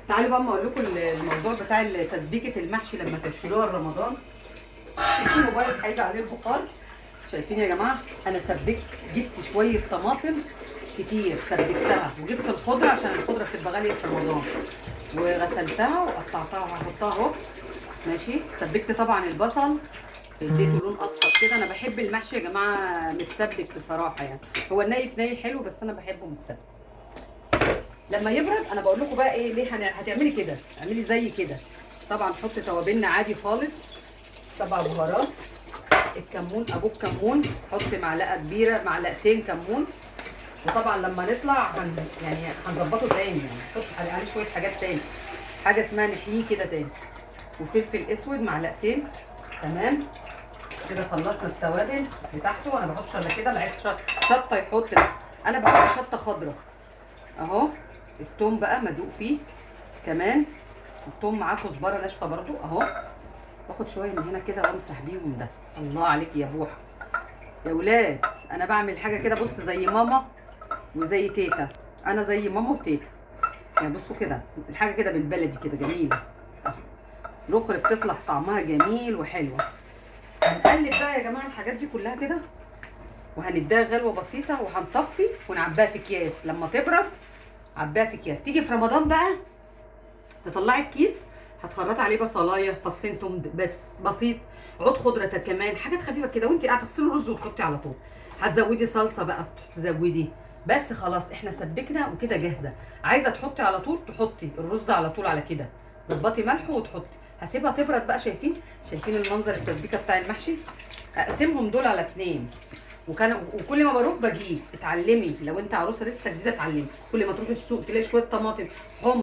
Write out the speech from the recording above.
تعالوا بقى اما اقول لكم الموضوع بتاع تسبيكه المحشي لما تشيلوها رمضان. الموبايل هيجي عليه البخار. شايفين يا جماعه؟ انا سبكت، جبت شويه طماطم كتير سبكتها، وجبت الخضره عشان الخضره بتبقى غاليه في رمضان، وغسلتها وقطعتها وهحطها اهو. ماشي. سبكت طبعا البصل، اديته لون اصفر كده. انا بحب المحشي يا جماعه متسبك بصراحه، يعني هو الني في ني حلو، بس انا بحبه متسبك. لما يبرد انا بقول لكم بقى ايه ليه هتعملي كده. اعملي زي كده. طبعا حطي توابلنا عادي خالص، 7 بهارات، الكمون، ابوك كمون، حطي معلقه كبيره، معلقتين كمون. وطبعا لما نطلع يعني هنظبطه تاني، يعني نحط عليه شويه حاجات تاني، حاجه اسمها نحييه كده تاني. وفلفل اسود معلقتين. تمام كده خلصنا التوابل بتاعته. انا بحطش الا كده، اللي عايز شطه يحط. انا بحط شطه خضراء اهو. التوم بقى مدوق فيه كمان، التوم معاه كزبره ناشفه برضو اهو. باخد شويه من هنا كده وامسح بيهم. ده الله عليك يا بوحه يا ولاد. انا بعمل حاجه كده، بص، زي ماما وزي تيتا. انا زي ماما وتيتا، يعني بصوا كده الحاجه كده بالبلدي كده جميله. الاخرى بتطلع طعمها جميل وحلوه. هنقلب بقى يا جماعه الحاجات دي كلها كده، وهنديها غلوه بسيطه، وهنطفي ونعبيها في اكياس. لما تبرد عبيها في اكياس. تيجي في رمضان بقى تطلعي الكيس، هتخرطي عليه بصلايه، فصين توم بس بسيط، عود خضره كمان، حاجات خفيفه كده، وانت قاعده تغسلي الرز وتحطي على طول. هتزودي صلصه بقى تزودي. بس خلاص احنا سبكنا وكده جاهزه. عايزه تحطي على طول تحطي الرز على طول على كده، ظبطي ملح وتحطي. هسيبها تبرد بقى. شايفين المنظر التسبيكه بتاع المحشي. اقسمهم دول على 2. وكل ما بروح بجيب. اتعلمي لو انت عروسه لسه جديده، اتعلمي كل ما تروحي السوق تلاقي شويه طماطم حمص